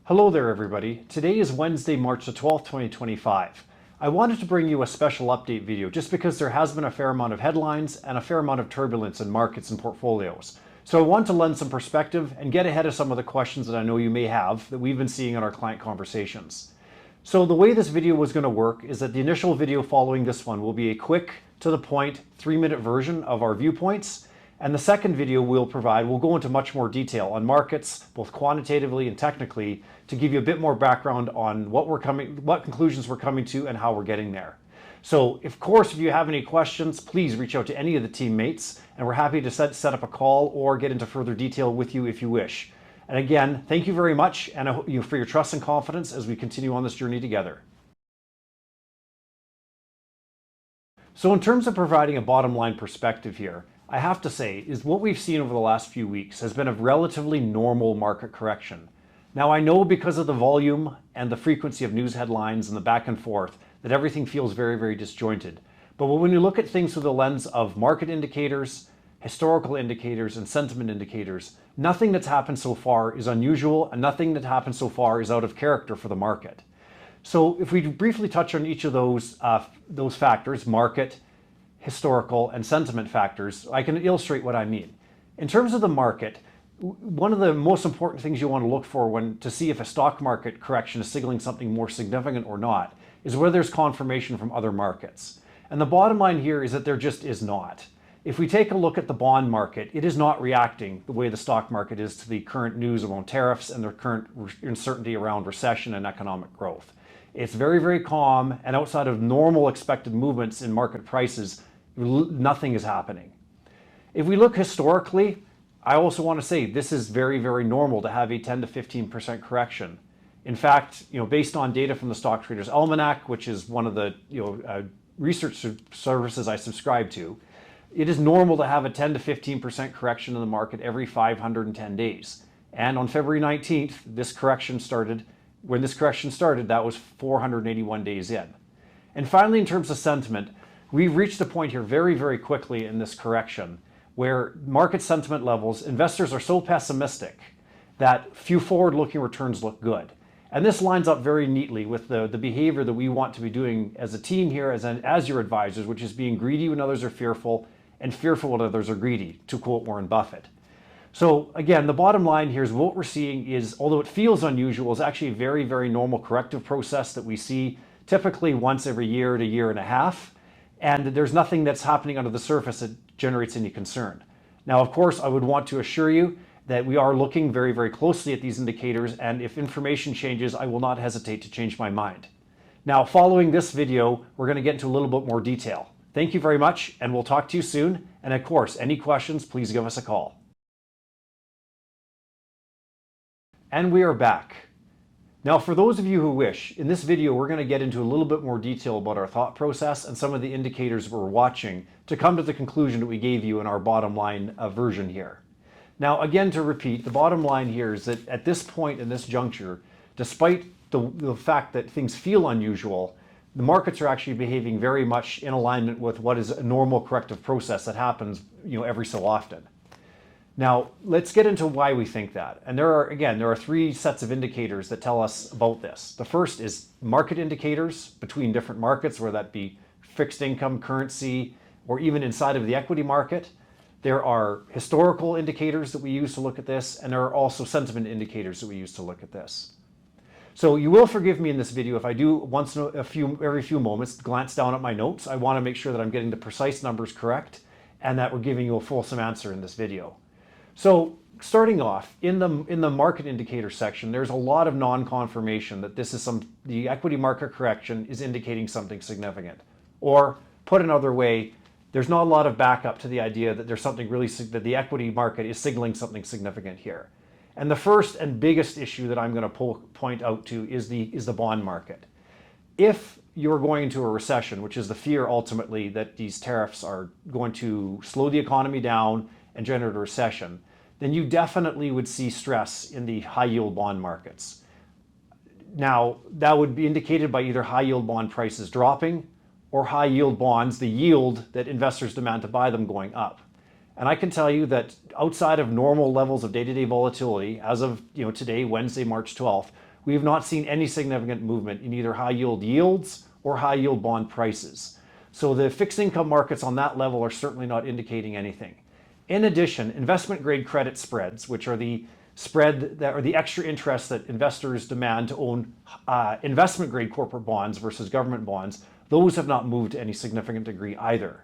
Hello there everybody. Today is Wednesday, March the 12th, 2025. I wanted to bring you a special update video just because there has been a fair amount of headlines and a fair amount of turbulence in markets and portfolios. So I want to lend some perspective and get ahead of some of the questions that I know you may have that we've been seeing in our client conversations. So the way this video was going to work is that the initial video following this one will be a quick, to the point, 3-minute version of our viewpoints. And the second video we'll go into much more detail on markets, both quantitatively and technically, to give you a bit more background on what conclusions we're coming to and how we're getting there. So, of course, if you have any questions, please reach out to any of the teammates, and we're happy to set up a call or get into further detail with you if you wish. And again, thank you very much and for your trust and confidence as we continue on this journey together. So in terms of providing a bottom line perspective here, I have to say is what we've seen over the last few weeks has been a relatively normal market correction. Now I know because of the volume and the frequency of news headlines and the back and forth that everything feels very, very disjointed. But when you look at things through the lens of market indicators, historical indicators, and sentiment indicators, nothing that's happened so far is unusual and nothing that happened so far is out of character for the market. So if we briefly touch on each of those factors, market, historical, and sentiment factors, I can illustrate what I mean. In terms of the market, one of the most important things you want to look for to see if a stock market correction is signaling something more significant or not is whether there's confirmation from other markets. And the bottom line here is that there just is not. If we take a look at the bond market, it is not reacting the way the stock market is to the current news around tariffs and the current uncertainty around recession and economic growth. It's very, very calm, and outside of normal expected movements in market prices, nothing is happening. If we look historically, I also want to say this is very, very normal to have a 10 to 15% correction. In fact, based on data from the Stock Traders Almanac, which is one of the research services I subscribe to, it is normal to have a 10 to 15% correction in the market every 510 days. And on February 19th, when this correction started, that was 481 days in. And finally, in terms of sentiment, we've reached a point here very, very quickly in this correction where market sentiment levels, investors are so pessimistic that few forward-looking returns look good. And this lines up very neatly with the behavior that we want to be doing as a team here, as your advisors, which is being greedy when others are fearful and fearful when others are greedy, to quote Warren Buffett. So again, the bottom line here is what we're seeing is, although it feels unusual, is actually a very, very normal corrective process that we see typically once every year to year and a half. And there's nothing that's happening under the surface that generates any concern. Now, of course, I would want to assure you that we are looking very, very closely at these indicators, and if information changes, I will not hesitate to change my mind. Now, following this video, we're going to get into a little bit more detail. Thank you very much, and we'll talk to you soon. And of course, any questions, please give us a call. And we are back. Now, for those of you who wish, in this video, we're going to get into a little bit more detail about our thought process and some of the indicators we're watching to come to the conclusion that we gave you in our bottom line version here. Now, again, to repeat, the bottom line here is that at this point in this juncture, despite the fact that things feel unusual, the markets are actually behaving very much in alignment with what is a normal corrective process that happens, every so often. Now, let's get into why we think that. And there are 3 sets of indicators that tell us about this. The first is market indicators between different markets, whether that be fixed income, currency, or even inside of the equity market. There are historical indicators that we use to look at this, and there are also sentiment indicators that we use to look at this. So you will forgive me in this video if I do every few moments glance down at my notes. I want to make sure that I'm getting the precise numbers correct and that we're giving you a fulsome answer in this video. So starting off, in the market indicator section, there's a lot of non-confirmation that the equity market correction is indicating something significant. Or put another way, there's not a lot of backup to the idea that there's something that the equity market is signaling something significant here. And the first and biggest issue that I'm going to point out to is the bond market. If you're going into a recession, which is the fear ultimately that these tariffs are going to slow the economy down and generate a recession, then you definitely would see stress in the high yield bond markets. Now, that would be indicated by either high yield bond prices dropping or high yield bonds, the yield that investors demand to buy them, going up. And I can tell you that outside of normal levels of day-to-day volatility, as of today, Wednesday, March 12th, we have not seen any significant movement in either high yield yields or high yield bond prices. So the fixed income markets on that level are certainly not indicating anything. In addition, investment grade credit spreads, which are the spread that or the extra interest that investors demand to own investment grade corporate bonds versus government bonds, those have not moved to any significant degree either.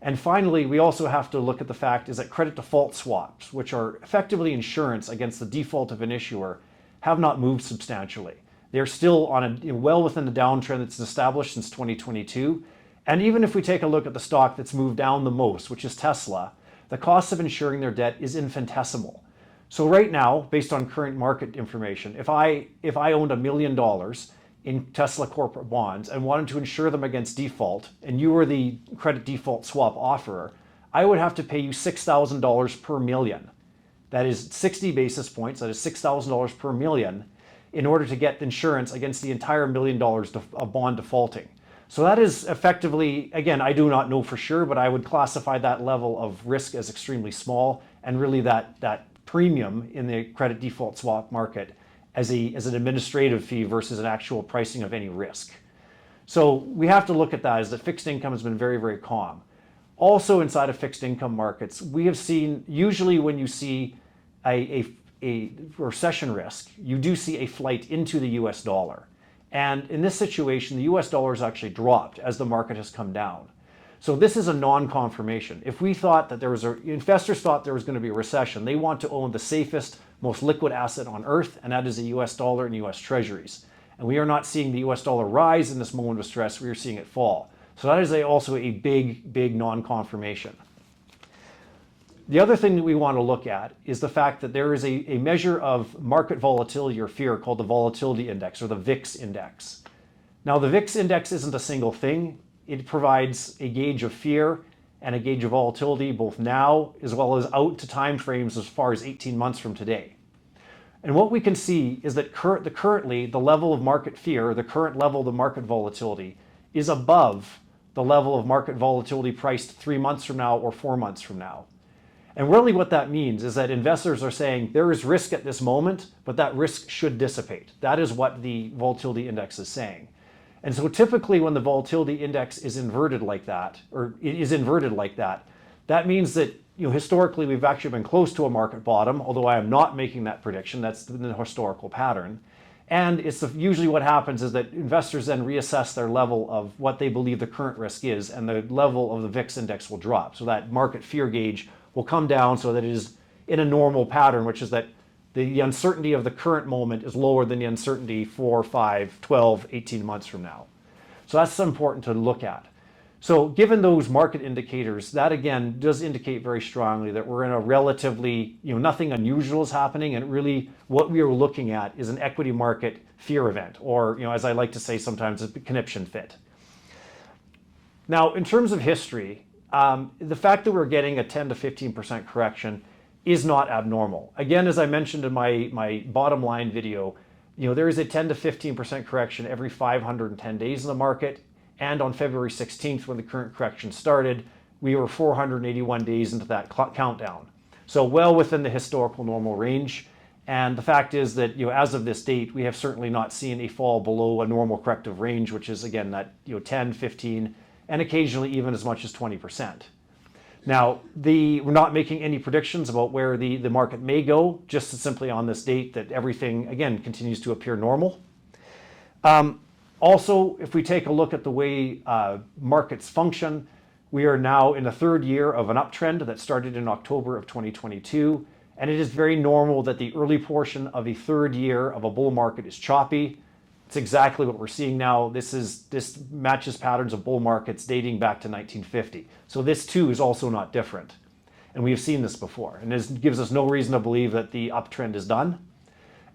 And finally, we also have to look at the fact is that credit default swaps, which are effectively insurance against the default of an issuer, have not moved substantially. They're still on well within the downtrend that's established since 2022. And even if we take a look at the stock that's moved down the most, which is Tesla, the cost of insuring their debt is infinitesimal. So right now, based on current market information, if I owned $1 million in Tesla corporate bonds and wanted to insure them against default, and you were the credit default swap offerer, I would have to pay you $6,000 per million. That is 60 basis points, that is $6,000 per million, in order to get insurance against the entire $1 million of bond defaulting. So that is effectively, again, I do not know for sure, but I would classify that level of risk as extremely small, and really that premium in the credit default swap market as an administrative fee versus an actual pricing of any risk. So we have to look at that as that fixed income has been very, very calm. Also inside of fixed income markets, we have seen, usually when you see a recession risk, you do see a flight into the US dollar. And in this situation, the US dollar has actually dropped as the market has come down. So this is a non-confirmation. If we thought that investors thought there was going to be a recession, they want to own the safest, most liquid asset on earth, and that is the US dollar and US treasuries. And we are not seeing the US dollar rise in this moment of stress, we are seeing it fall. So that is also a big, big non-confirmation. The other thing that we want to look at is the fact that there is a measure of market volatility or fear called the volatility index, or the VIX index. Now the VIX index isn't a single thing. It provides a gauge of fear and a gauge of volatility both now as well as out to time frames as far as 18 months from today. And what we can see is that currently the level of market fear, the current level of the market volatility, is above the level of market volatility priced 3 months from now or 4 months from now. And really what that means is that investors are saying there is risk at this moment, but that risk should dissipate. That is what the volatility index is saying. And so typically when the volatility index is inverted like that, that means that historically we've actually been close to a market bottom, although I am not making that prediction. That's the historical pattern. And it's usually what happens is that investors then reassess their level of what they believe the current risk is, and the level of the VIX index will drop. So that market fear gauge will come down so that it is in a normal pattern, which is that the uncertainty of the current moment is lower than the uncertainty 4, 5, 12, 18 months from now. So that's important to look at. So given those market indicators, that again does indicate very strongly that we're in a relatively, nothing unusual is happening, and really what we are looking at is an equity market fear event, or as I like to say sometimes, a conniption fit. Now, in terms of history, the fact that we're getting a 10 to 15% correction is not abnormal. Again, as I mentioned in my bottom line video, there is a 10 to 15% correction every 510 days in the market. And on February 16th, when the current correction started, we were 481 days into that countdown. So well within the historical normal range. And the fact is that, as of this date, we have certainly not seen a fall below a normal corrective range, which is again that 10, 15, and occasionally even as much as 20%. Now, we're not making any predictions about where the market may go, just simply on this date that everything, again, continues to appear normal. Also, if we take a look at the way markets function, we are now in the third year of an uptrend that started in October of 2022. And it is very normal that the early portion of a third year of a bull market is choppy. It's exactly what we're seeing now. This matches patterns of bull markets dating back to 1950. So this too is also not different. And we have seen this before. And this gives us no reason to believe that the uptrend is done.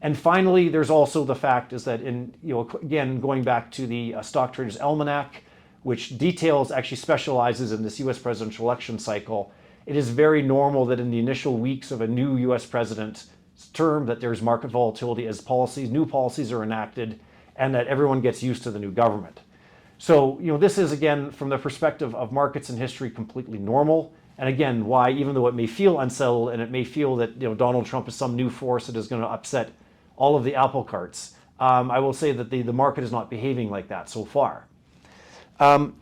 And finally, there's also the fact is that again, going back to the Stock Traders Almanac, which actually specializes in this US presidential election cycle, it is very normal that in the initial weeks of a new US president's term that there's market volatility as new policies are enacted, and that everyone gets used to the new government. So, this is, again, from the perspective of markets and history, completely normal. And again, why, even though it may feel unsettled and it may feel that Donald Trump is some new force that is going to upset all of the apple carts, I will say that the market is not behaving like that so far.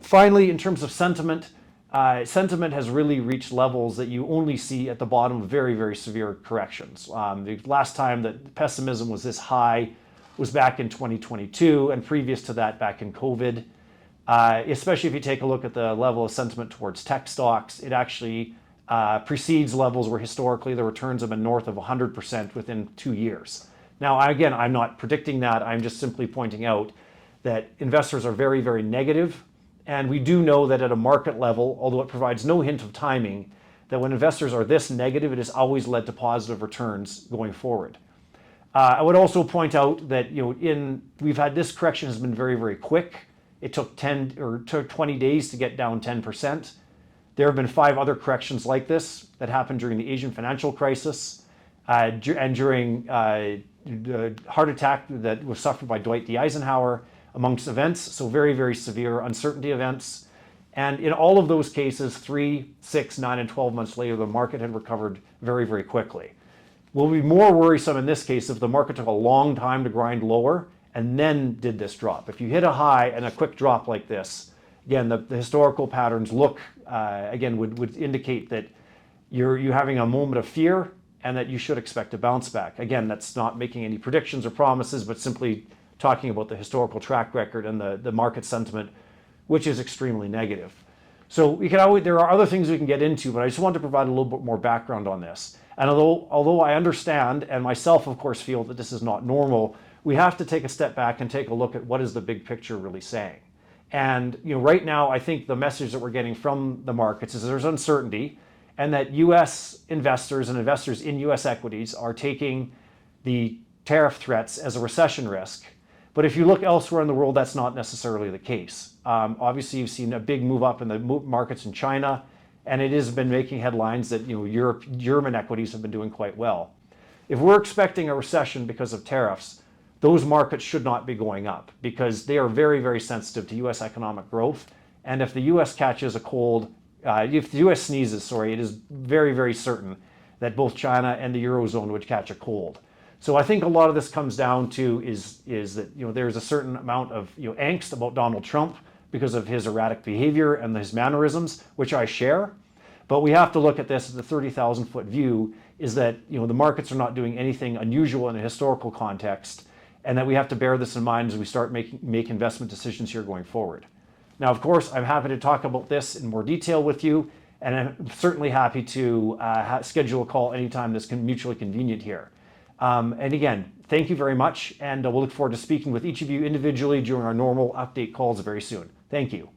Finally, in terms of sentiment, sentiment has really reached levels that you only see at the bottom of very, very severe corrections. The last time that pessimism was this high was back in 2022, and previous to that back in COVID. Especially if you take a look at the level of sentiment towards tech stocks, it actually precedes levels where historically the returns have been north of 100% within 2 years. Now, again, I'm not predicting that. I'm just simply pointing out that investors are very, very negative. And we do know that at a market level, although it provides no hint of timing, that when investors are this negative, it has always led to positive returns going forward. I would also point out that we've had this correction has been very, very quick. It took 20 days to get down 10%. There have been 5 other corrections like this that happened during the Asian financial crisis and during the heart attack that was suffered by Dwight D. Eisenhower, amongst events, so very, very severe uncertainty events. And in all of those cases, 3, 6, 9, and 12 months later, the market had recovered very, very quickly. Will be more worrisome in this case if the market took a long time to grind lower and then did this drop. If you hit a high and a quick drop like this, again, the historical patterns look, again, would indicate that you're having a moment of fear and that you should expect a bounce back. Again, that's not making any predictions or promises, but simply talking about the historical track record and the market sentiment, which is extremely negative. So there are other things we can get into, but I just wanted to provide a little bit more background on this. And although I understand, and myself, of course, feel that this is not normal, we have to take a step back and take a look at what is the big picture really saying. And right now, I think the message that we're getting from the markets is there's uncertainty, and that U.S. investors and investors in U.S. equities are taking the tariff threats as a recession risk. But if you look elsewhere in the world, that's not necessarily the case. Obviously, you've seen a big move up in the markets in China, and it has been making headlines that German equities have been doing quite well. If we're expecting a recession because of tariffs, those markets should not be going up because they are very, very sensitive to U.S. economic growth. And if the U.S. catches a cold, if the U.S. sneezes, it is very, very certain that both China and the Eurozone would catch a cold. So I think a lot of this comes down to is that there's a certain amount of angst about Donald Trump because of his erratic behavior and his mannerisms, which I share. But we have to look at this as the 30,000-foot view, is that the markets are not doing anything unusual in a historical context, and that we have to bear this in mind as we start make investment decisions here going forward. Now, of course, I'm happy to talk about this in more detail with you, and I'm certainly happy to schedule a call anytime that's mutually convenient here. And again, thank you very much, and we'll look forward to speaking with each of you individually during our normal update calls very soon. Thank you.